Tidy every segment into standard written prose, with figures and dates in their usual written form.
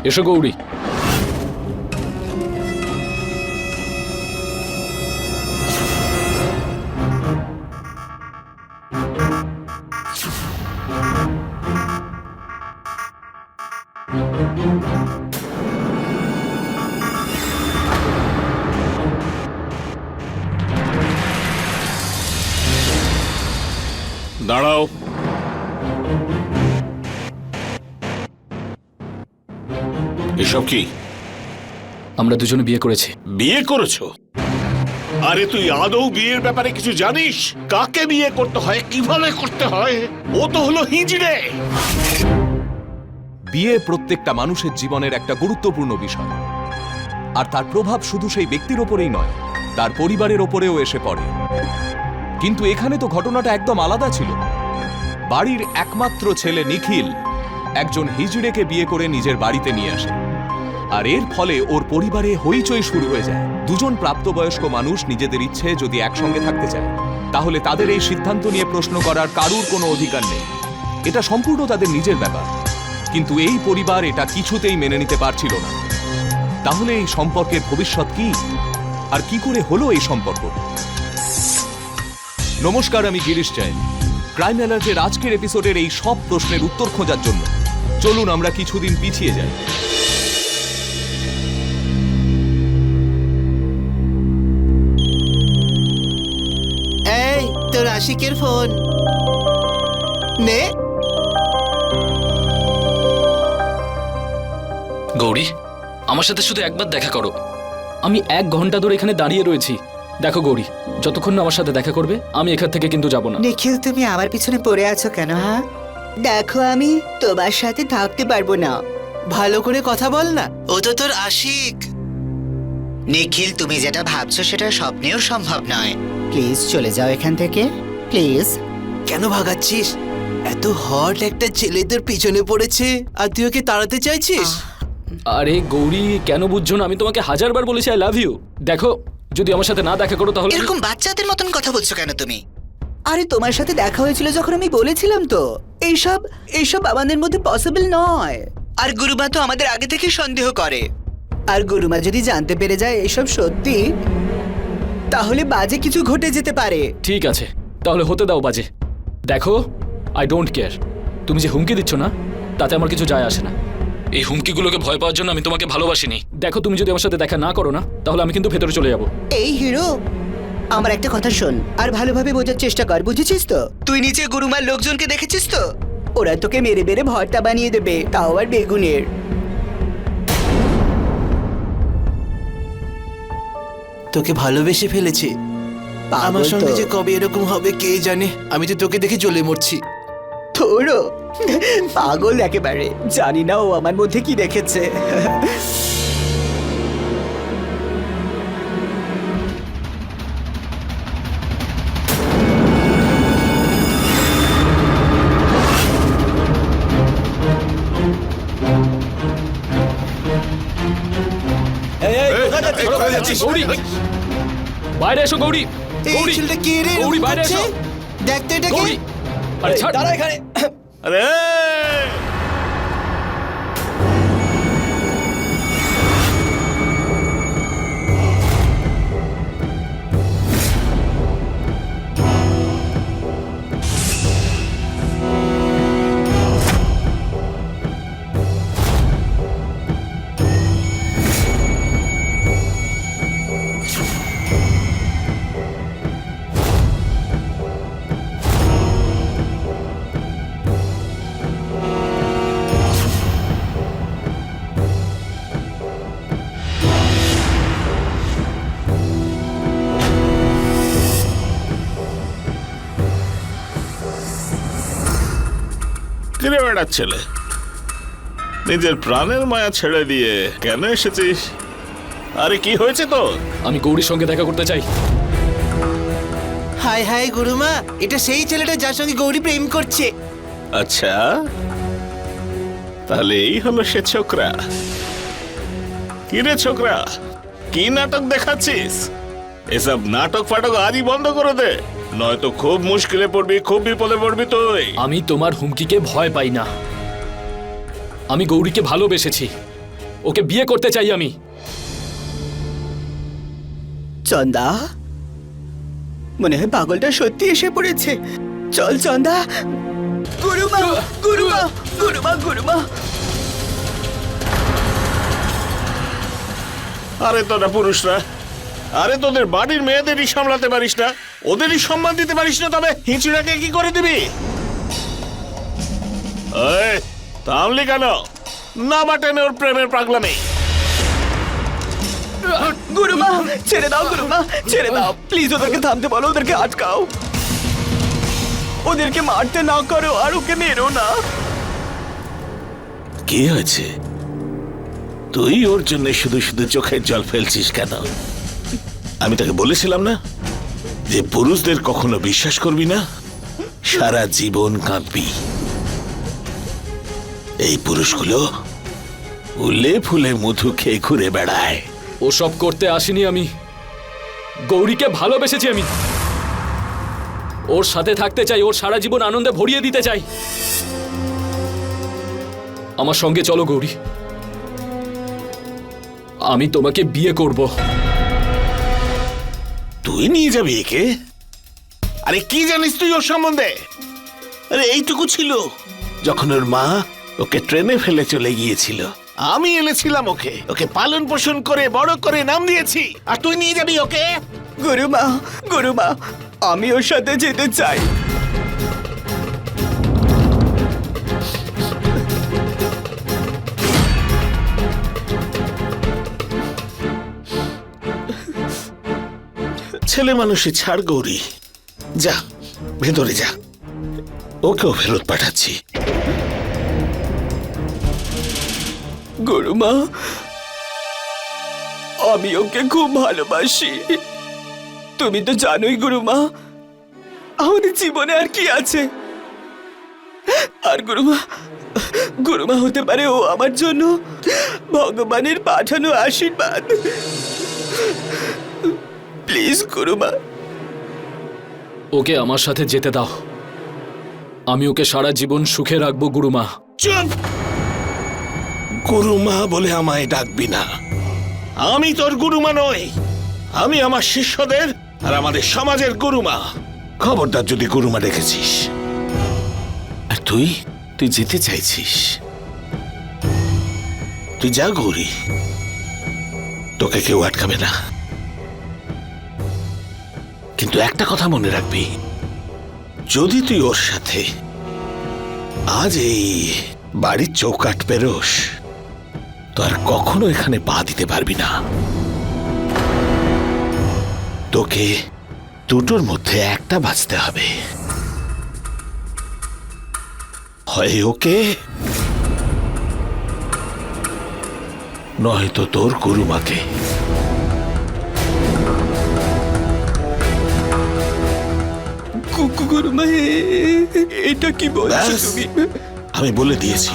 এসো গৌরী। দাঁড়াও। এসব কি? আমরা দুজনে বিয়ে করেছি। বিয়ে করেছো? আরে তুই আদৌ বিয়ের ব্যাপারে কিছু জানিস? কাকে বিয়ে করতে হয়, কিভাবে করতে হয়? ও তো হলো হিজড়ে। বিয়ে প্রত্যেকটা মানুষের জীবনের একটা গুরুত্বপূর্ণ বিষয়, আর তার প্রভাব শুধু সেই ব্যক্তির ওপরেই নয়, তার পরিবারের ওপরেও এসে পড়ে। কিন্তু এখানে তো ঘটনাটা একদম আলাদা ছিল। বাড়ির একমাত্র ছেলে নিখিল একজন হিজড়েকে বিয়ে করে নিজের বাড়িতে নিয়ে আসে, আর এর ফলে ওর পরিবারে হইচই শুরু হয়ে যায়। দুজন প্রাপ্তবয়স্ক মানুষ নিজেদের ইচ্ছে যদি একসঙ্গে থাকতে চায়, তাহলে তাদের এই সিদ্ধান্ত নিয়ে প্রশ্ন করার কারুর কোনো অধিকার নেই। এটা সম্পূর্ণ তাদের নিজের ব্যাপার। কিন্তু এই পরিবার এটা কিছুতেই মেনে নিতে পারছিল না। তাহলে এই সম্পর্কের ভবিষ্যৎ কি, আর কি করে হলো এই সম্পর্ক? নমস্কার, আমি গিরিশ জৈন। ক্রাইম অ্যালার্টের আজকের এপিসোডের এই সব প্রশ্নের উত্তর খোঁজার জন্য চলুন আমরা কিছুদিন পিছিয়ে যাই। এই তোর আশিকের ফোন নে। গৌরী, আমার সাথে শুধু একবার দেখা করো। আমি 1 ঘন্টা ধরে এখানে দাঁড়িয়ে রয়েছি। দেখো গৌরী, যতক্ষণ না আমার সাথে দেখা করবে আমি এখান থেকে কিন্তু যাব না। নিখিল, তুমি আমার পিছনে পড়ে আছো কেন? হ্যাঁ, দেখো আমি তোমার সাথে থাকতে পারবো না। ভালো করে কথা বল না, ও তো তোর আশিক। নিখিল, তুমি যেটা ভাবছো সেটা স্বপ্নেও সম্ভব নয়। প্লিজ চলে যাও এখান থেকে, প্লিজ। কেন ভাগাচ্ছিস? এত হট একটা ছেলে তোর পিছনে পড়েছে আর তুই ওকে তাড়াতে চাইছিস? আরে গৌরী, কেন বুঝছো না? আমি তোমাকে 1000 বার বলেছি আই লাভ ইউ। দেখো, যদি আমার সাথে না দেখা করো তাহলে এরকম বাচ্চাদের মতন কথা বলছো কেন তুমি? আরে তোমার সাথে দেখা হয়েছিল যখন আমি বলেছিলাম তো এইসব এইসব আমাদের মধ্যে পসিবল নয়। আর গুরুমা তো আমাদের আগে থেকে সন্দেহ করে। আর গুরুমা যদি জানতে পেরে যায় এইসব সত্যি, তাহলে বাজে কিছু ঘটে যেতে পারে। ঠিক আছে, তাহলে হতে দাও বাজে। দেখো, আই ডোন্ট কেয়ার। তুমি যে হুমকি দিচ্ছ না, তাতে আমার কিছু যায় আসে না। এই হুমকিগুলোকে ভয় পাওয়ার জন্য আমি তোমাকে ভালোবাসিনি। দেখো, তুমি যদি আমার সাথে দেখা না করো না, তাহলে আমি কিন্তু ভেতরে চলে যাব। এই হিরো, আমার একটা কথা শোন আর ভালোভাবে বোঝার চেষ্টা কর, বুঝেছিস তো? তুই নিচে গুরুমার লোকজনকে দেখেছিস তো? ওরা তোকে মেরে মেরে ভর্তা বানিয়ে দেবে, তাও আবার বেগুনের। তোকে ভালোবেসে ফেলেছে। পাগল আমার সঙ্গে তো। যে কবে এরকম হবে কে জানে। আমি তো তোকে দেখে জ্বলে মরছি। তোরও পাগল একেবারে। জানি না ও আমার মধ্যে কি দেখেছে। কোথায় যাচ্ছিস? গৌরী, বাইরে এসো গৌরী। এই গৌরী, ছেলেটা কে রে? গৌরী, বাইরে করছে? এসো। দেখতে এটা কে? গৌরী, আরে ছাড়। আরে ফিরে বেড়াচ্ছিলে? নিজের প্রাণের মায়া ছেড়ে দিয়ে কেন এসেছিস? আরে কি হয়েছে তোর? আমি গৌরীর সঙ্গে দেখা করতে চাই। হাই হাই গুরুমা, এটা সেই ছেলেটা যার সঙ্গে গৌরী প্রেম করছে। আচ্ছা, তাহলে এই হলো সে ছোকরা। কি রে ছোকরা, কি নাটক দেখাচ্ছিস? এসব নাটক ফাটক আজই বন্ধ করে দে, নয়তো খুব মুশকিলে পড়বি, খুব বিপদে পড়বি তুই। আমি তোমার হুমকিকে ভয় পাই না। আমি গৌরীকে ভালোবেসেছি, ওকে বিয়ে করতে চাই আমি। চন্দা, মনে হয় পাগলটা সত্যি এসে পড়েছে। চল চন্দা। গুরুমা, গুরুমা, গুরুমা, গুরুমা। আরে তোরা পুরুষরা, আরে তোদের বাড়ির মেয়েদেরই সামলাতে পারিস না, ওদেরই সম্মান দিতে পারিস না, তবে হিঁচড়াকে কি করে দিবি? এই, থামলি কেন? না বাটেন ওর প্রেমের পাগলামি। গুরুমা, ছেড়ে দাও গুরুমা, ছেড়ে দাও প্লিজ। ওদেরকে থামতে বলো, ওদেরকে আটকাও, ওদেরকে মারতে না করো, আর ওকে মেরো না। কি হয়েছে? তুই ওর জন্য শুধু শুধু চোখের জল ফেলছিস কেন? আমি তোকে বলেছিলাম না যে পুরুষদের কখনো বিশ্বাস করবি না, সারা জীবন কাঁদবি। এই পুরুষগুলো উল্লে ফুলে মধু খেয়ে ঘুরে বেড়ায়। ওসব করতে আসিনি আমি। গৌরীকে ভালোবেসেছি আমি, ওর সাথে থাকতে চাই, ওর সারা জীবন আনন্দে ভরিয়ে দিতে চাই। আমার সঙ্গে চলো গৌরী, আমি তোমাকে বিয়ে করব। তুই নিয়ে যাবি একে? আরে কি জানিস তুই ওর সম্বন্ধে? আরে এইটুকু ছিল যখন ওর মা ওকে ট্রেনে ফেলে চলে গিয়েছিল। আমি এনেছিলাম ওকে, ওকে পালন পোষণ করে বড় করে নাম দিয়েছি, আর তুই নিয়ে যাবি ওকে? গুরুমা, গুরুমা, আমি ওর সাথে যেতে চাই। ছেলে মানুষই ছাড় গৌরী, যা ভেতরে যা, ওকেও ফেরত পাঠাচ্ছি। গুরুমা, আমি ওকে খুব ভালোবাসি। তুমি তো জানোই গুরুমা, আমাদের জীবনে আর কি আছে। আর গুরুমা, গুরুমা হতে পারে ও আমার জন্য ভগবানের পাঠানো আশীর্বাদ। প্লিজ গুরুমা। ওকে আমার সাথে যেতে দাও, আমি ওকে সারা জীবন সুখে রাখবো গুরুমা। চুপ! গুরুমা বলে আমায় ডাকবি না, আমি তোর গুরুমা নই। আমি আমার শিষ্যদের আর আমাদের সমাজের গুরুমা। খবরদার যদি গুরুমা ডেকেছিস। আর তুই তুই যেতে চাইছিস, তুই যা গৌরী, তোকে কেউ আটকাবে না। কিন্তু একটা কথা মনে রাখবি, যদি তুই ওর সাথে আজ এই বাড়ির চৌকাঠ পেরোস, তো আর কখনো এখানে পা দিতে পারবি না। তোকে দুটোর মধ্যে একটা বাঁচতে হবে, হয় ওকে নয়তো তোর গুরুমাকে। গুরুমা, এটা কি বলছো ব্যাস, তুমি? আমি বলে দিয়েছি।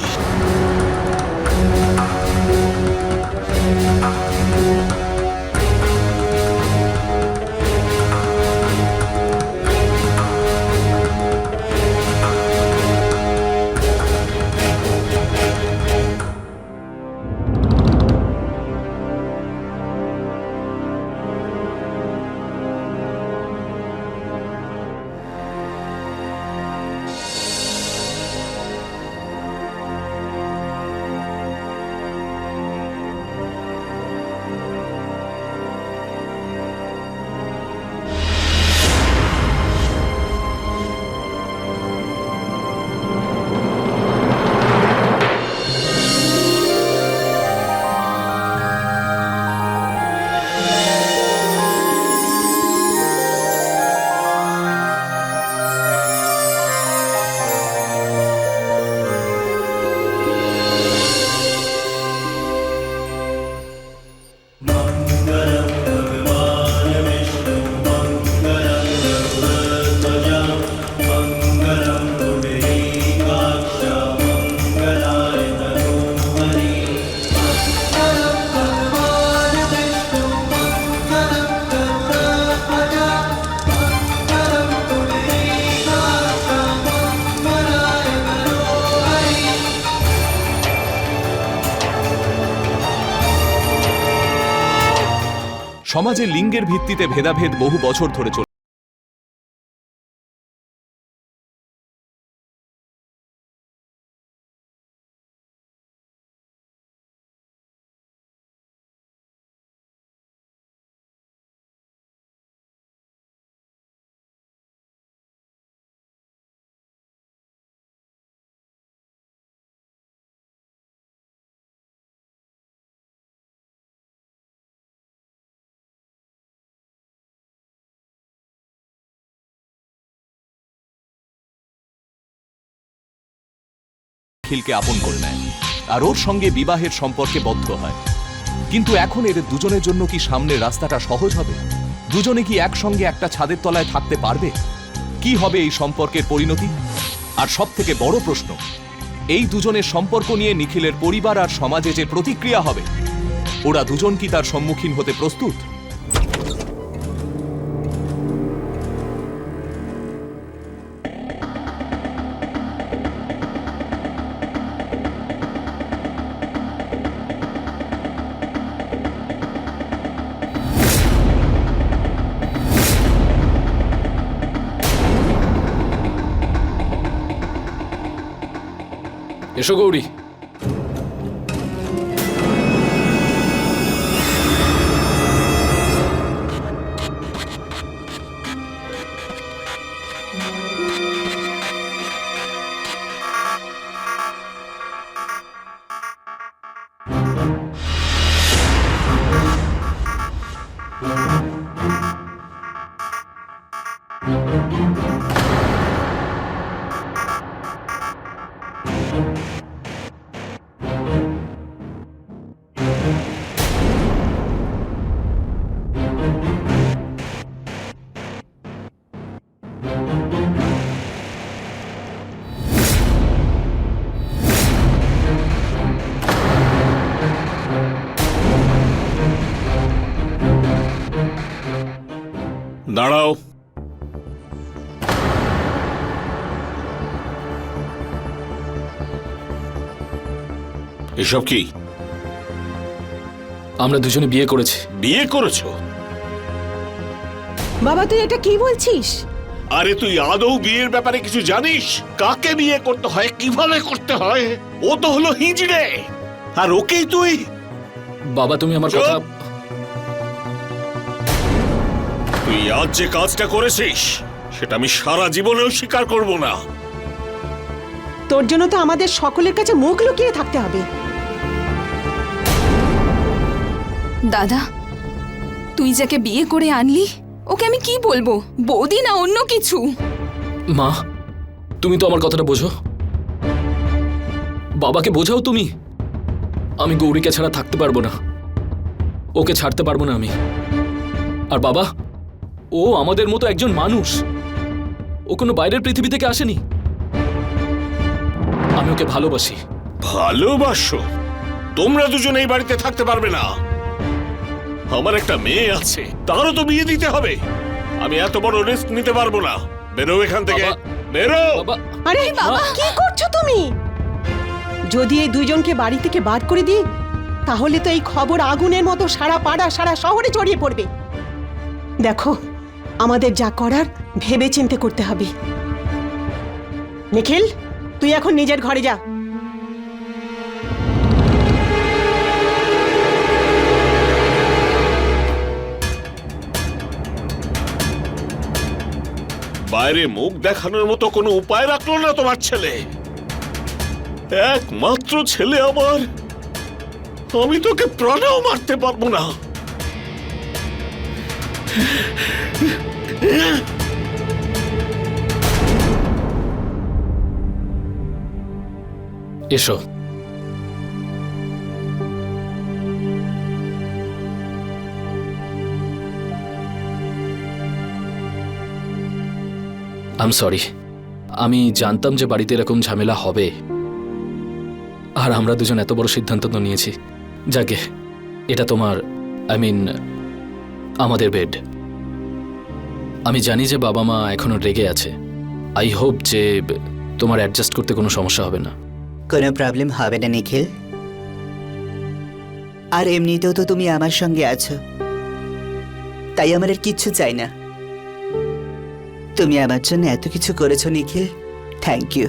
সমাজে লিঙ্গের ভিত্তিতে ভেদাভেদ বহু বছর ধরে চলে। নিখিলকে আপন করে নেয় আর ওর সঙ্গে বিবাহের সম্পর্কে বদ্ধ হয়। কিন্তু এখন এদের দুজনের জন্য কি সামনের রাস্তাটা সহজ হবে? দুজনে কি একসঙ্গে একটা ছাদের তলায় থাকতে পারবে? কি হবে এই সম্পর্কের পরিণতি? আর সব থেকে বড় প্রশ্ন, এই দুজনের সম্পর্ক নিয়ে নিখিলের পরিবার আর সমাজে যে প্রতিক্রিয়া হবে, ওরা দুজন কি তার সম্মুখীন হতে প্রস্তুত? এসো গৌরী। দাঁড়াও। এসব কি? আমরা দুজনে বিয়ে করেছি। বিয়ে করেছো? বাবা তুই এটা কি বলছিস? আরে তুই আদৌ বিয়ের ব্যাপারে কিছু জানিস? কাকে বিয়ে করতে হয়, কিভাবে করতে হয়? ও তো হলো হিজড়ে, আর ওকেই তুই। বাবা তুমি আমার চুপ! কথা। তুই আজ যে কাজটা করেছিস সেটা আমি সারা জীবনেও স্বীকার করব না। তোর জন্য তো আমাদের সকলের কাছে মুখ লুকিয়ে থাকতে হবে। দাদা, তুই যাকে বিয়ে করে আনলি ওকে আমি কি বলবো, বৌদি না অন্য কিছু? মা তুমি তো আমার কথাটা বোঝো। বাবাকে বোঝাও তুমি। আমি গৌরীকে ছাড়া থাকতে পারবো না, ওকে ছাড়তে পারবো না আমি। আর বাবা, ও আমাদের মতো একজন মানুষ, ও কোনো বাইরের পৃথিবী থেকে আসেনি। আমি ওকে ভালোবাসি। ভালোবাসো? তোমরা দুজন এই বাড়িতে থাকতে পারবে না। আমার একটা মেয়ে আছে, তারও তো বিয়ে দিতে হবে। আমি এত বড় রিস্ক নিতে পারবো না। বেরো এখান থেকে, বাবা! বেরো। বাবা আরে বাবা কি করছো তুমি? যদি এই দুইজনকে বাড়ি থেকে বার করে দিই তাহলে তো এই খবর আগুনের মতো সারা পাড়া সারা শহরে ছড়িয়ে পড়বে। দেখো আমাদের যা করার ভেবে চিন্তে করতে হবে। নিখিল তুই এখন নিজের ঘরে যা। বাইরে মুখ দেখানোর মতো কোনো উপায় রাখলো না তোমার ছেলে। একমাত্র ছেলে আমার, আমি তোকে প্রাণেও মারতে পারবো না। এসো। I am sorry. আমি জানতাম যে বাড়িতে এরকম ঝামেলা হবে, আর আমরা দুজন এত বড় সিদ্ধান্ত তো নিয়েছি। যাকে এটা তোমার, আই মিন আমাদের বেড। আমি জানি যে বাবা মা এখনো রেগে আছে। আই হোপ যে তোমার অ্যাডজাস্ট করতে কোনো সমস্যা হবে না। কোনো প্রবলেম হবে না নিখিল। আর এমনিতেও তো তুমি আমার সঙ্গে আছো, তাই আমার আর কিচ্ছু চাই না। তুমি আমার জন্য এত কিছু করেছো নিখিল, থ্যাংক ইউ।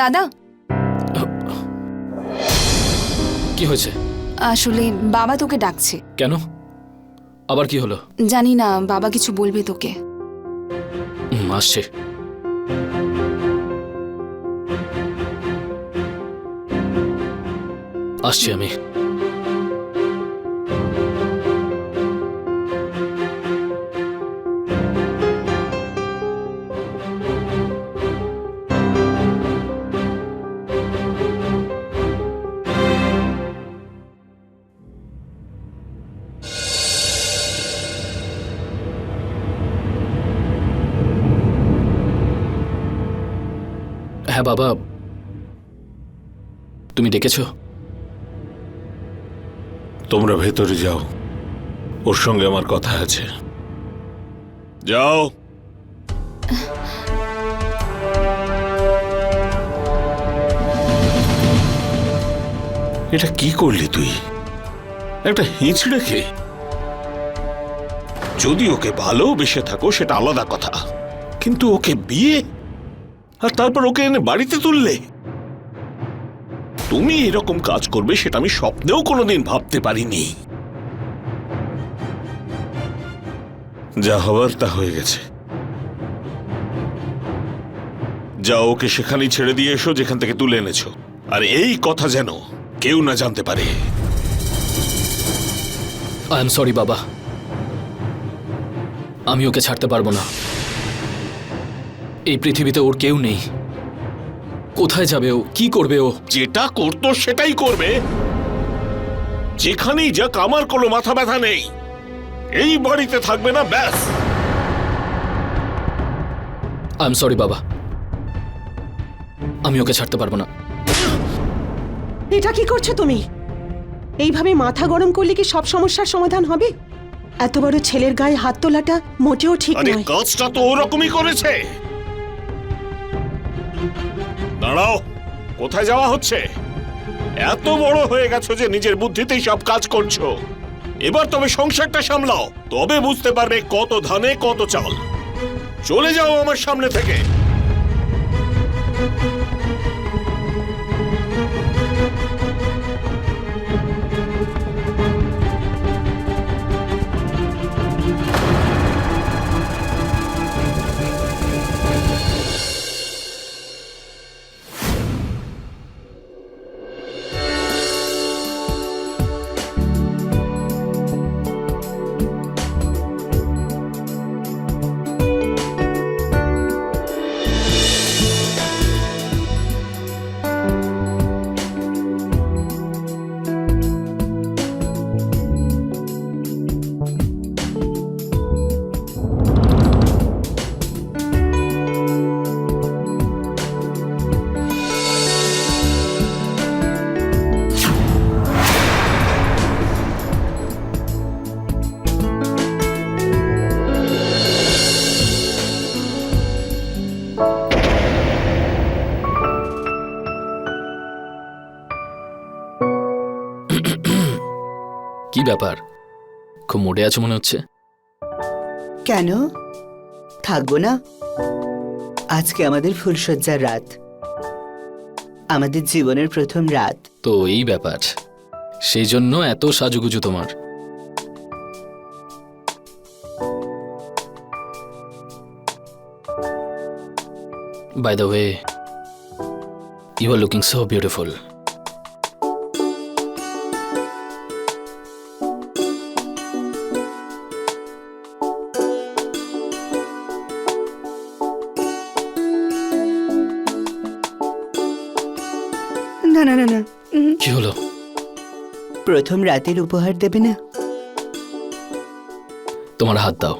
দাদা, কি হয়েছে? আসলে বাবা তোকে ডাকছে। কেন? আবার কি হলো? জানি না, বাবা কিছু বলবে তোকে। আসছে। আসছি আমি। হ্যাঁ বাবা, তুমি ডেকেছো? তোমরা ভেতরে যাও, ওর সঙ্গে আমার কথা আছে। যাও। এটা কি করলি তুই? একটা হিঁচড়েকে? যদি ওকে ভালোবেসে থাকো সেটা আলাদা কথা, কিন্তু ওকে বিয়ে আর তারপর ওকে এনে বাড়িতে তুললে? তুমি এরকম কাজ করবে সেটা আমি স্বপ্নেও কোনোদিন ভাবতে পারিনি। যা হবার তা হয়ে গেছে। যাও, ওকে সেখানেই ছেড়ে দিয়ে এসো যেখান থেকে তুলে এনেছো। আর এই কথা যেন কেউ না জানতে পারে। আই এম সরি বাবা, আমি ওকে ছাড়তে পারবো না। এই পৃথিবীতে ওর কেউ নেই। কোথায় যাবে ও? কি করবে ও? যেটা করতো সেটাই করবে। যেখানেই যাক আমার কোনো মাথা ব্যথা নেই। এই বাড়িতে থাকবে না, ব্যাস। আই এম সরি বাবা, আমি ওকে ছাড়তে পারবো না। এটা কি করছো তুমি? এইভাবে মাথা গরম করলে কি সব সমস্যার সমাধান হবে? এত বড় ছেলের গায়ে হাত তোলাটা মোটেও ঠিক আরে নয়। কাজটা তো ওরকমই করেছে। দাঁড়াও, কোথায় যাওয়া হচ্ছে? এত বড় হয়ে গেছো যে নিজের বুদ্ধিতেই সব কাজ করছো। এবার তবে সংসারটা সামলাও, তবে বুঝতে পারবে কত ধানে কত চাল। চলে যাও আমার সামনে থেকে। কি ব্যাপার, খুব মোডে আছো মনে হচ্ছে? কেন থাকবো না? আজকে আমাদের ফুলশয্যার রাত, আমাদের জীবনের প্রথম রাত। তো এই ব্যাপার, সেই জন্য এত সাজুগুজু তোমার। By the way, you are looking so beautiful. না না না না, কি হলো? প্রথম রাতের উপহার দেবে না? তোমার হাত দাও।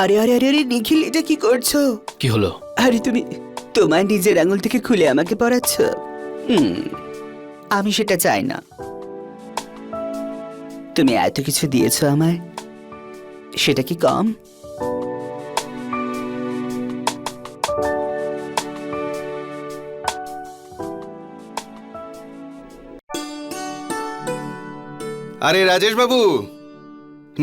আরে আরে আরে আরে নিখিল, এটা কি করছো? কি হলো? আরে তুমি তোমার নিজের আঙুল থেকে খুলে আমাকে পরাচ্ছ। আমি সেটা চাই না। তুমি এত কিছু দিয়েছো আমায়, সেটা কি কম? আরে রাজেশ বাবু,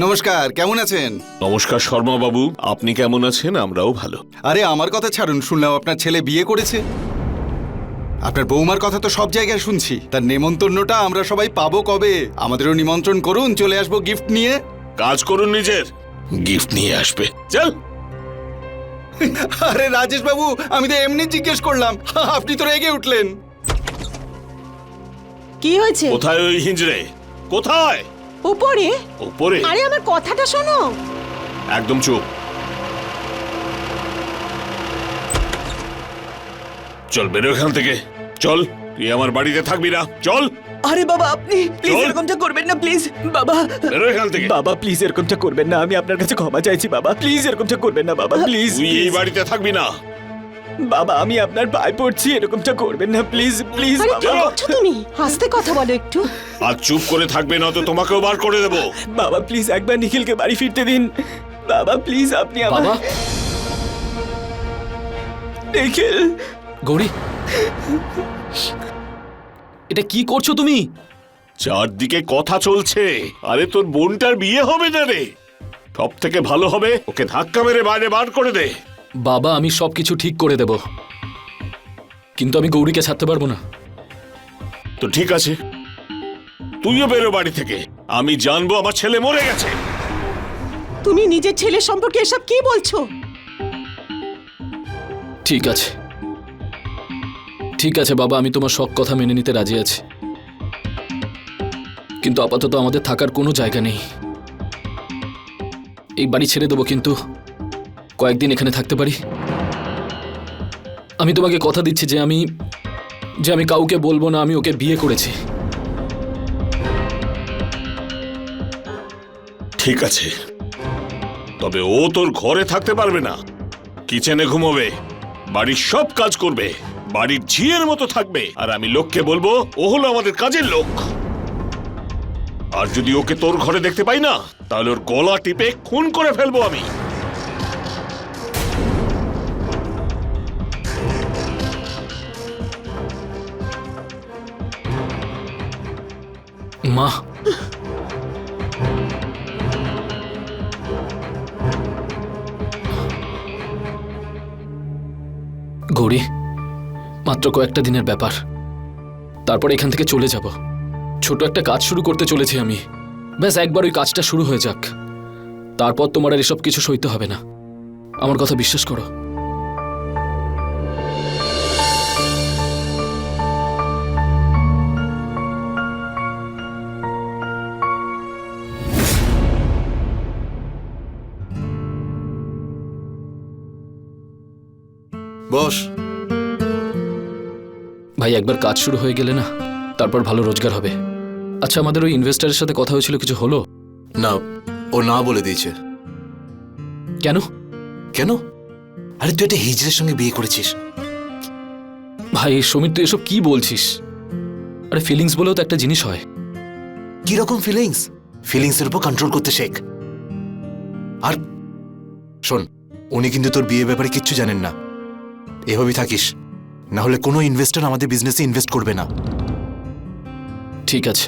নমস্কার, কেমন আছেন? নমস্কার শর্মা বাবু, আপনি কেমন আছেন? আমরাও ভালো। আরে আমার কথা ছাড়ুন, শুনলাম আপনার ছেলে বিয়ে করেছে। আপনার বৌমার কথা তো সব জায়গায় শুনছি। তার নেমন্তন্নটা আমরা সবাই পাবো কবে? আমাদেরও নিমন্ত্রণ করুন, চলে আসবো গিফট নিয়ে। কাজ করুন নিজের, গিফট নিয়ে আসবে। চল। আরে রাজেশ বাবু, আমি তো এমনি জিজ্ঞেস করলাম, আপনি তো রেগে উঠলেন। কি হয়েছে? কোথায় ওই হিঞ্জড়ে? কোথায়? উপরে? উপরে? আরে আমার কথাটা শোনো। একদম চুপ। চল বেরো এখান থেকে, চল। তুই আমার বাড়িতে থাকবি না, চল। আরে বাবা, আপনি প্লিজ চল। এরকমটা করবেন না, প্লিজ বাবা। বেরো এখান থেকে। বাবা প্লিজ এরকমটা করবেন না, আমি আপনার কাছে ক্ষমা চাইছি বাবা, প্লিজ এরকমটা করবেন না বাবা, প্লিজ। তুই এই বাড়িতে থাকবি না। বাবা আমি আপনার পায়ে পড়ছি, এরকমটা করবেন না প্লিজ, প্লিজ আরে কি বাবা। করছো তুমি? আস্তে কথা বলো একটু। আর চুপ করে থাকবে না তো তোমাকেও বার করে দেবো। বাবা প্লিজ একবার নিখিলকে বাড়ি ফিরতে দিন বাবা, প্লিজ আপনি আমার। বাবা, নিখিল। গৌরী, এটা কি করছো তুমি? চারদিকে কথা চলছে। আরে তোর বোনটার বিয়ে হবে না রে। সব থেকে ভালো হবে ওকে ধাক্কা মেরে বাইরে বার করে দে। বাবা, আমি সবকিছু ঠিক করে দেব, কিন্তু আমি গৌরীকে ছাড়তে পারবো না। তো ঠিক আছে, তুইও বেরো বাড়ি থেকে। আমি জানবো আমার ছেলে মরে গেছে। তুমি নিজের ছেলের সম্পর্কে এসব কি বলছো? ঠিক আছে, ঠিক আছে বাবা, আমি তোমার সব কথা মেনে নিতে রাজি আছি, কিন্তু আপাতত আমাদের থাকার কোনো জায়গা নেই। এই বাড়ি ছেড়ে দেবো, কিন্তু কয়েকদিন এখানে থাকতে পারি। আমি তোমাকে কথা দিচ্ছি যে আমি কাউকে বলবো না আমি ওকে বিয়ে করেছি। ঠিক আছে, তবে ও তোর ঘরে থাকতে পারবে না। কিচেনে ঘুমোবে, বাড়ির সব কাজ করবে, বাড়ির ঝিয়ের মতো থাকবে। আর আমি লোককে বলবো ও হলো আমাদের কাজের লোক। আর যদি ওকে তোর ঘরে দেখতে পাই না, তাহলে ওর গলা টিপে খুন করে ফেলবো আমি। মা, গৌরী, মাত্র কয়েকটা দিনের ব্যাপার, তারপর এখান থেকে চলে যাব। ছোট একটা কাজ শুরু করতে চলেছি আমি। ব্যাস একবার ওই কাজটা শুরু হয়ে যাক, তারপর তোমার আর এসব কিছু সইতে হবে না। আমার কথা বিশ্বাস করো। বস। ভাই, একবার কাজ শুরু হয়ে গেলে না, তারপর ভালো রোজগার হবে। আচ্ছা, আমাদের ওই ইনভেস্টারের সাথে কথা হয়েছিল, কিছু হলো? না, ও না বলে দিয়েছে। কেন? কেন? আরে তুই একটা হিজড়ের সঙ্গে বিয়ে করেছিস। ভাই সমীর, তুই এসব কি বলছিস? আরে ফিলিংস বলেও তো একটা জিনিস হয়। কি রকম ফিলিংস? ফিলিংসের উপর কন্ট্রোল করতে শেখ। আর শোন, উনি কিন্তু তোর বিয়ে ব্যাপারে কিচ্ছু জানেন না। এভাবেই থাকিস, না হলে কোনো ইনভেস্টর আমাদের বিজনেসে ইনভেস্ট করবে না। ঠিক আছে।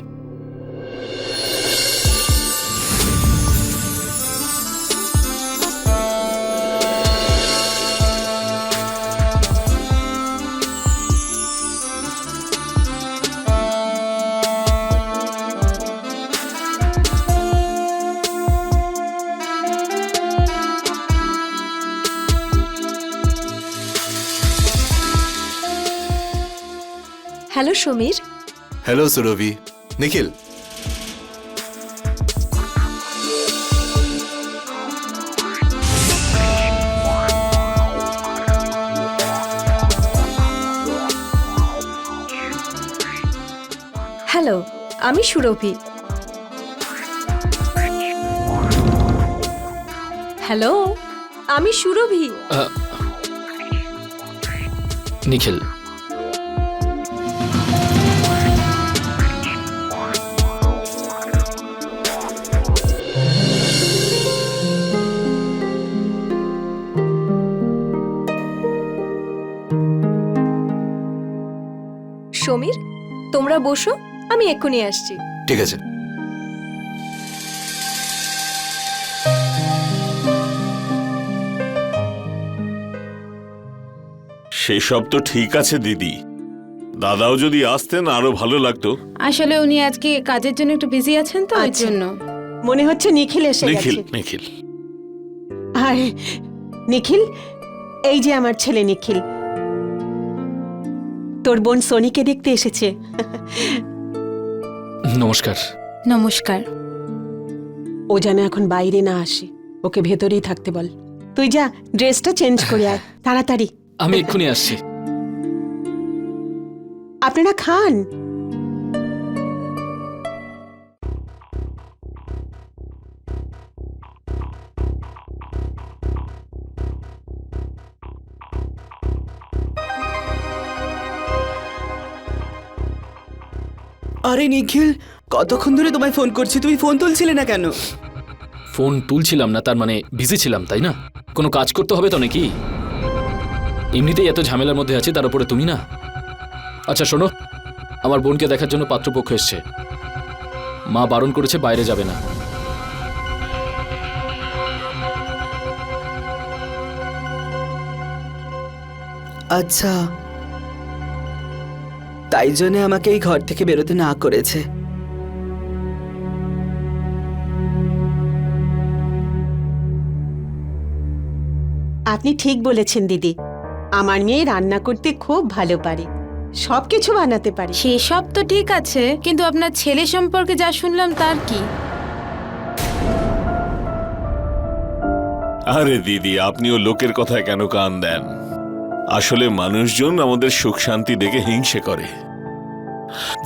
হ্যালো সমীর। হ্যালো সুরভি। নিখিল, হ্যালো, আমি সুরভি। হ্যালো, আমি সুরভি। নিখিল, সমীর, তোমরা বসো, আমি এক্ষুনি আসছি। ঠিক আছে। সেসব তো ঠিক আছে দিদি, দাদাও যদি আসতেন আরো ভালো লাগতো। আসলে উনি আজকে কাজের জন্য একটু বিজি আছেন তো, এর আচ্ছা। জন্য। মনে হচ্ছে নিখিল এসে নিখিল গেছে। নিখিল আর নিখিল, এই যে আমার ছেলে নিখিল, তোর বোন সোনিকে দেখতে এসেছে। নমস্কার। নমস্কার। ও যেন এখন বাইরে না আসে, ওকে ভেতরেই থাকতে বল। তুই যা, ড্রেসটা চেঞ্জ করে আয় তাড়াতাড়ি। আমি এক্ষুনি আসছি। আপনারা খান। আরে নিখিল, কতক্ষণ ধরে তোমায় ফোন করছি, তুমি ফোন তুলছিলে না কেন? ফোন তুলছিলাম না তার মানে বিজি ছিলাম, তাই না? কোনো কাজ করতে হবে তো নাকি? এমনিতেই এত ঝামেলার মধ্যে আছি, তার উপরে তুমি না। আচ্ছা শোনো, আমার বোনকে দেখার জন্য পাত্রপক্ষ এসছে। মা বারণ করেছে, বাইরে যাবে না। আচ্ছা, তাই জন্য আমাকে এই ঘর থেকে বেরোতে না করেছে। আপনি ঠিক বলেছেন দিদি, আমার মেয়ে রান্না করতে খুব ভালো পারে, সবকিছু বানাতে পারে। সেসব তো ঠিক আছে, কিন্তু আপনার ছেলে সম্পর্কে যা শুনলাম তার কি? আরে দিদি, আপনিও লোকের কথায় কেন কান দেন? আসলে মানুষজন আমাদের সুখ শান্তি দেখে হিংসে করে,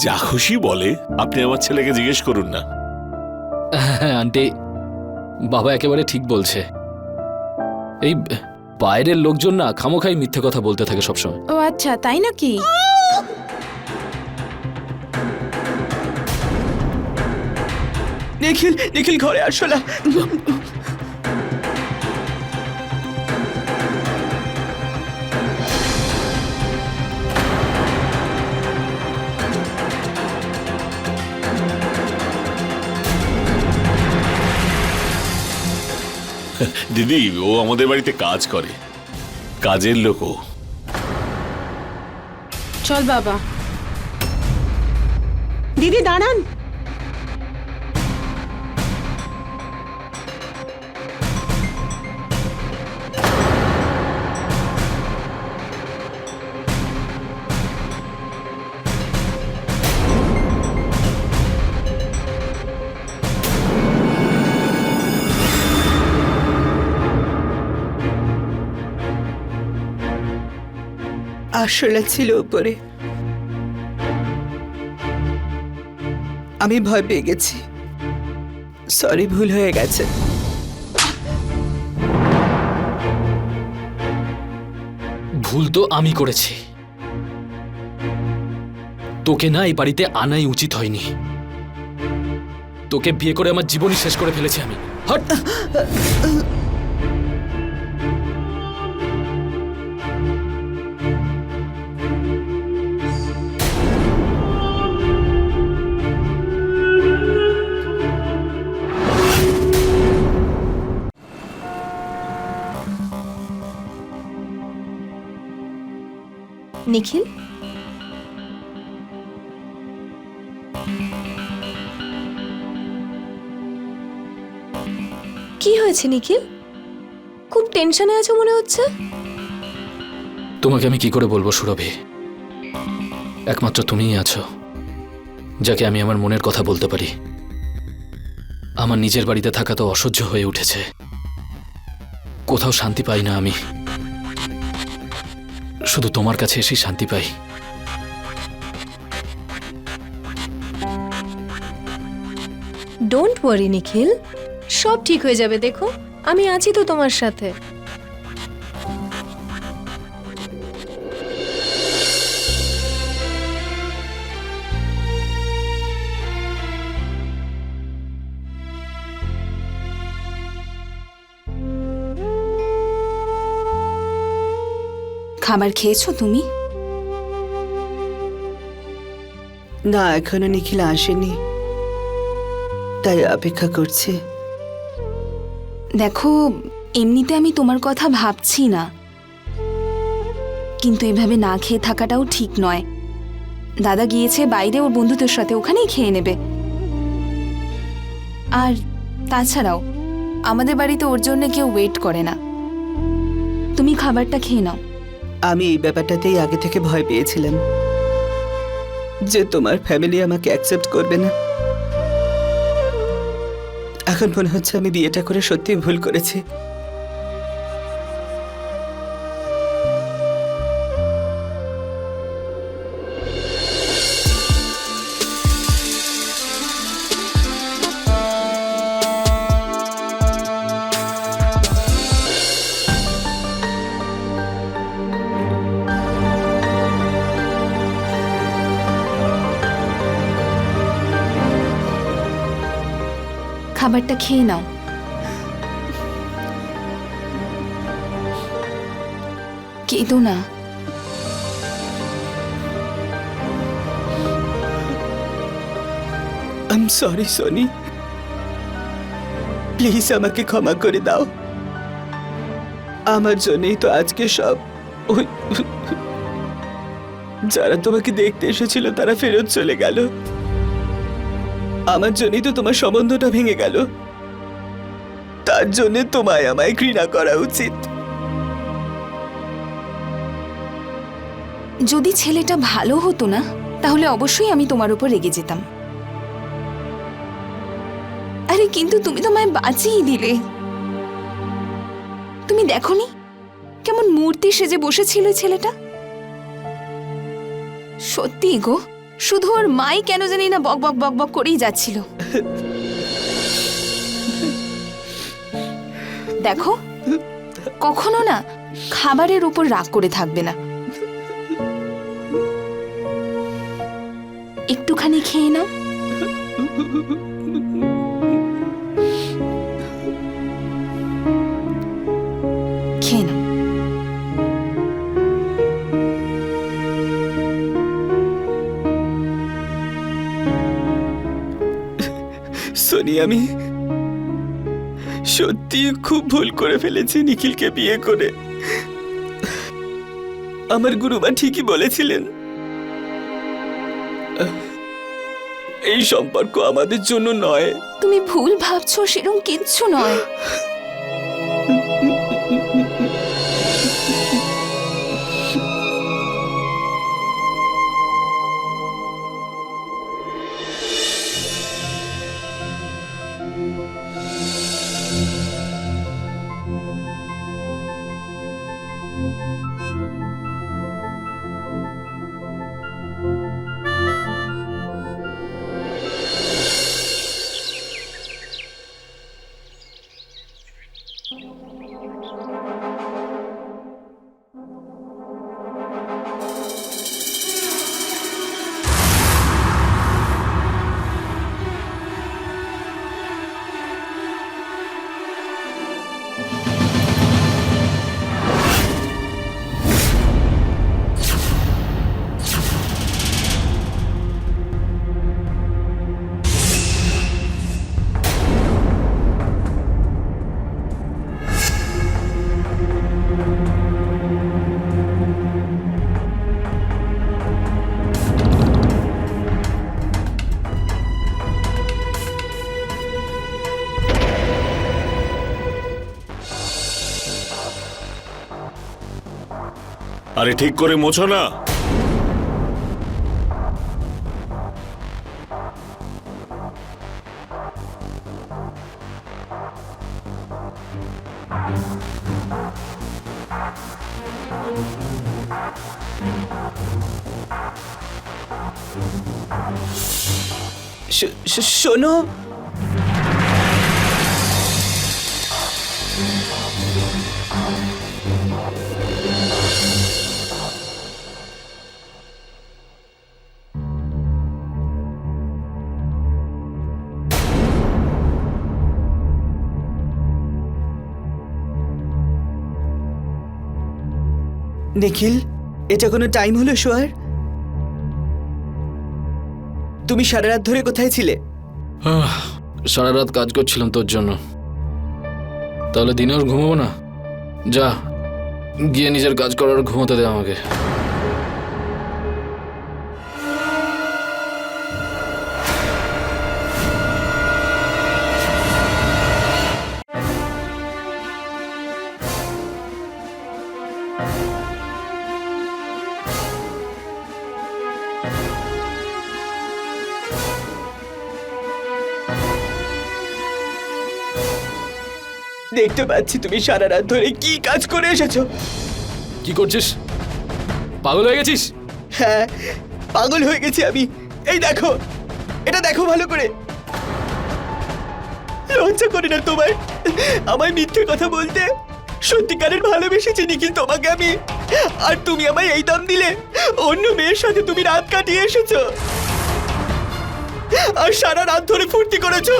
যা খুশি বলে। আপনি আমার ছেলেকে জিজ্ঞেস করুন না। হ্যাঁ আন্টি, বাবা একেবারে ঠিক বলছে। এই বাইরের লোকজন না খামোখাই মিথ্যে কথা বলতে থাকে সবসময়। ও আচ্ছা, তাই নাকি? নিখিল, নিখিল ঘরে আসো না। দিদি, ও আমাদের বাড়িতে কাজ করে, কাজের লোক ও। চল বাবা। দিদি দাঁড়ান। আসলে ছিল উপরে, আমি ভয় পেয়ে গেছি। সরি, ভুল হয়ে গেছে। ভুল তো আমি করেছি, তোকে না এই বাড়িতে আনাই উচিত হয়নি। তোকে বিয়ে করে আমার জীবনই শেষ করে ফেলেছি আমি। হট! নিখিল, কি হয়েছে নিখিল? খুব টেনশনে আছো মনে হচ্ছে। তোমাকে আমি কি করে বলবো সুরভি, একমাত্র তুমিই আছো যাকে আমি আমার মনের কথা বলতে পারি। আমার নিজের বাড়িতে থাকা তো অসহ্য হয়ে উঠেছে, কোথাও শান্তি পাই না আমি, শুধু তোমার কাছে এসেই শান্তি পাই। ডোন্ট ওয়ারি নিখিল, সব ঠিক হয়ে যাবে। দেখো, আমি আছি তো তোমার সাথে। খাবার খেয়েছো তুমি? না, এখনো নিখিল আসেনি, তাই অপেক্ষা করছি। দেখো, এমনিতে আমি তোমার কথা ভাবছি না, কিন্তু এভাবে না খেয়ে থাকাটাও ঠিক নয়। দাদা গিয়েছে বাইরে ওর বন্ধুদের সাথে, ওখানেই খেয়ে নেবে। আর তাছাড়াও আমাদের বাড়িতে ওর জন্য কেউ ওয়েট করে না। তুমি খাবারটা খেয়ে নাও। আমি এই ব্যাপারটাতেই আগে থেকে ভয় পেয়েছিলাম যে তোমার ফ্যামিলি আমাকে অ্যাকসেপ্ট করবে না। এখন মনে হচ্ছে আমি বিয়েটা করে সত্যিই ভুল করেছি। খাবারটা খেয়ে নাও। কেঁদো না। I am sorry Soni, please আমাকে ক্ষমা করে দাও। আমার জন্যই তো আজকে সব। ওই যারা তোমাকে দেখতে এসেছিল তারা ফেরত চলে গেল। আমার জন্যই তো তোমার সম্বন্ধটা ভেঙে গেল। তার জন্য তোমায় আমায় ঘৃণা করা উচিত। যদি ছেলেটা ভালো হতো না তাহলে অবশ্যই আমি তোমার উপর রেগে যেতাম। আরে কিন্তু তুমি তো আমায় বাঁচিয়ে দিলে। তুমি দেখোনি কেমন মূর্তি সেজে বসেছিল ছেলেটা? সত্যি গো, শুধু ওর মাই কেন জানি না বক বক বক বক করেই যাচ্ছিল। দেখো, কখনো না খাবারের উপর রাগ করে থাকবে না। একটুখানি খেয়ে নাও। খেয়ে নাও। সোনি, আমি সত্যি খুব ভুল করে ফেলেছি নিখিলকে বিয়ে করে। আমার গুরুমা ঠিকই বলেছিলেন, এই সম্পর্ক আমাদের জন্য নয়। তুমি ভুল ভাবছো, সেরকম কিচ্ছু নয়। আরে ঠিক করে মোছো না। শোনো, নিখিল, এটা কোনো টাইম হলো শোয়ার? তুমি সারা রাত ধরে কোথায় ছিলে? সারা রাত কাজ করছিলাম তোর জন্য। তাহলে দিনে ওর ঘুমাবো না? যা, গিয়ে নিজের কাজ করার ঘুমোতে দে আমাকে। দেখতে পাচ্ছি তুমি সারা রাত ধরে কি কাজ করে এসেছো। কি করছিস? পাগল হয়ে গেছিস? হ্যাঁ, পাগল হয়ে গেছি আমি। এই দেখো, এটা দেখো ভালো করে। লজ্জা করে না তোমার আমায় মিথ্যে কথা বলতে? সত্যিকারের ভালোবেসেছি নিখিল তোমাকে আমি, আর তুমি আমায় এই দাম দিলে? অন্য মেয়ের সাথে তুমি রাত কাটিয়ে এসেছো আর সারা রাত ধরে ফুর্তি করেছো,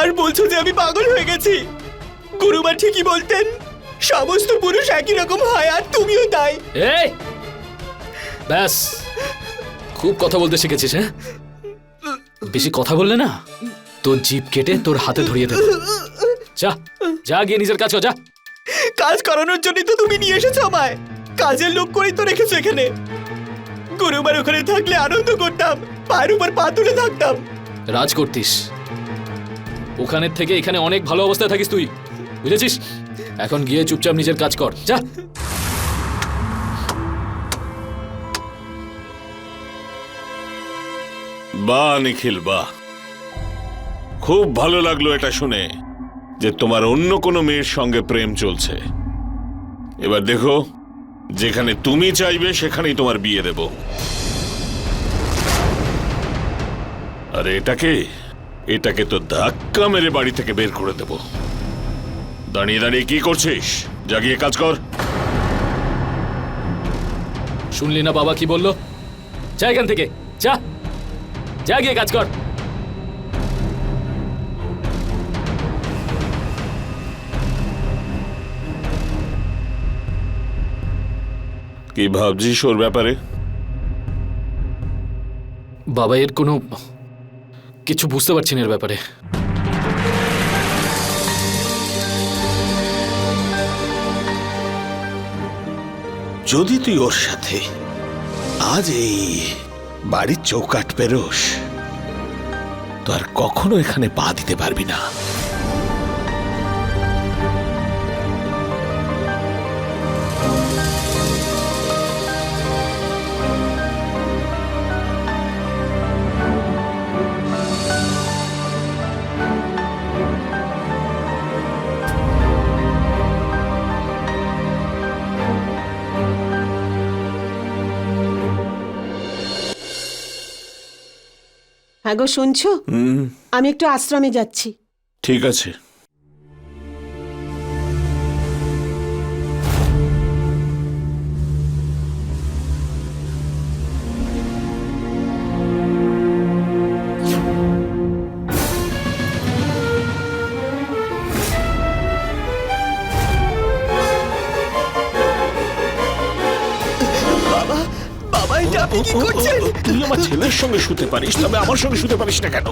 আর বলছো যে আমি পাগল হয়ে গেছি। গুরুমা ঠিকই বলতেন, সমস্ত পুরুষ একই রকম হয়, আর তুমিও তাই। এই ব্যাস, খুব কথা বলতে শিখেছিস, হ্যাঁ? বেশি কথা বললে না তোর জিভ কেটে তোর হাতে ধরিয়ে দেব। যা যা, গিয়ে নিজের কাজ কর, যা। কাজ করানোর জন্যই তো তুমি নিয়ে এসেছো আমায়, কাজের লোক করেই তো রেখেছো এখানে। গুরুবার ওখানে থাকলে আনন্দ করতাম, পায়ের উপর পা তুলে থাকতাম। রাজ করতিস, ওখানের থেকে এখানে অনেক ভালো অবস্থায় থাকিস তুই, বুঝেছিস? এখন গিয়ে চুপচাপ নিজের কাজ কর, যা। বাহ নিখিল, বাহ, খুব ভালো লাগলো এটা শুনে যে তোমার অন্য কোনো মেয়ের সঙ্গে প্রেম চলছে। এবার দেখো, যেখানে তুমি চাইবে সেখানেই তোমার বিয়ে দেব। আর এটাকে তো ধাক্কা মেরে বাড়ি থেকে বের করে দেব। দাঁড়িয়ে দাঁড়িয়ে কি করছিস? যা গিয়ে কাজ কর। শুনলি না বাবা কি বললো? যা এখান থেকে, যা যা, গিয়ে কাজ কর। কি ভাবছিস ওর ব্যাপারে? বাবা, এর কোনো কিছু বুঝতে পারছি না এর ব্যাপারে। যদি তুই ওর সাথে আজ এই বাড়ির চৌকাট পেরোস, তো আর কখনো এখানে পা দিতে পারবি না। হ্যাঁ গো, শুনছো? আমি একটু আশ্রমে যাচ্ছি। ঠিক আছে। বাবা, এটা আপনি কি করছেন? তুই আমার ছেলের সঙ্গে শুতে পারিস, তবে আমার সঙ্গে শুতে পারিস না কেন?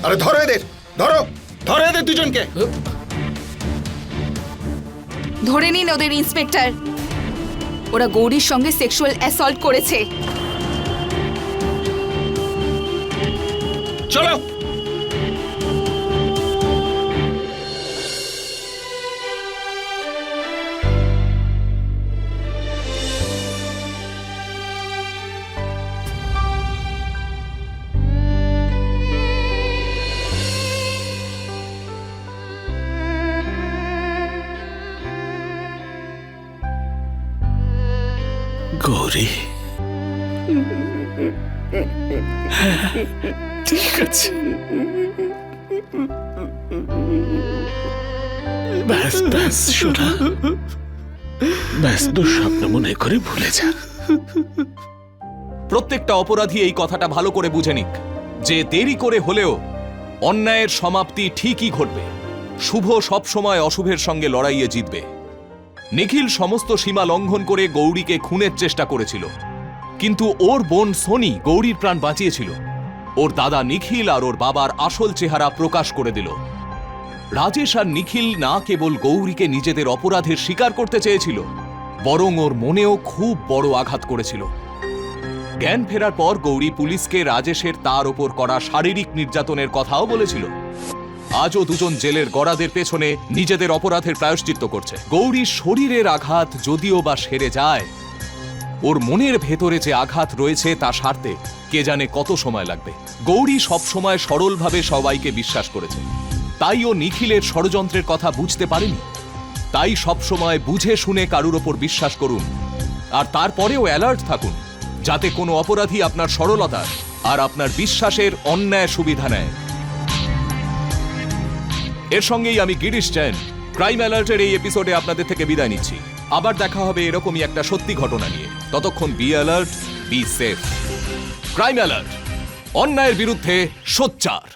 আরে ধরো এদের, ধরো ধরো এদের দুজনকে। ধরে নিন ওদের ইন্সপেক্টর, ওরা গৌরীর সঙ্গে সেক্সুয়াল অ্যাসল্ট করেছে। চলো। গৌরী ঠিক আছে, ব্যাস ব্যাস শোনা, ব্যাস দুঃস্বপ্ন মনে করে ভুলে যা। প্রত্যেকটা অপরাধী এই কথাটা ভালো করে বুঝে নিক যে দেরি করে হলেও অন্যায়ের সমাপ্তি ঠিকই ঘটবে। শুভ সবসময় অশুভের সঙ্গে লড়াইয়ে জিতবে। নিখিল সমস্ত সীমা লঙ্ঘন করে গৌরীকে খুনের চেষ্টা করেছিল, কিন্তু ওর বোন সোনি গৌরীর প্রাণ বাঁচিয়েছিল। ওর দাদা নিখিল আর ওর বাবার আসল চেহারা প্রকাশ করে দিল। রাজেশ আর নিখিল না কেবল গৌরীকে নিজেদের অপরাধের স্বীকার করতে চেয়েছিল, বরং ওর মনেও খুব বড় আঘাত করেছিল। জ্ঞান ফেরার পর গৌরী পুলিশকে রাজেশের তার ওপর করা শারীরিক নির্যাতনের কথাও বলেছিল। আজও দুজন জেলের গড়াদের পেছনে নিজেদের অপরাধের প্রায়শ্চিত্ত করছে। গৌরীর শরীরের আঘাত যদিও বা সেরে যায়, ওর মনের ভেতরে যে আঘাত রয়েছে তা সারতে কে জানে কত সময় লাগবে। গৌরী সবসময় সরলভাবে সবাইকে বিশ্বাস করেছে, তাই ও নিখিলের ষড়যন্ত্রের কথা বুঝতে পারেনি। তাই সবসময় বুঝে শুনে কারুর ওপর বিশ্বাস করুন, আর তারপরেও অ্যালার্ট থাকুন যাতে কোনো অপরাধী আপনার সরলতা আর আপনার বিশ্বাসের অন্যায় সুবিধা নেয়। এর সঙ্গেই আমি গিরিশ জৈন ক্রাইম অ্যালার্টের এই এপিসোডে আপনাদের থেকে বিদায় নিচ্ছি। আবার দেখা হবে এরকমই একটা সত্যি ঘটনা নিয়ে। ততক্ষণ be alert, be safe. Crime alert, অন্যায়ের বিরুদ্ধে সোচ্চার।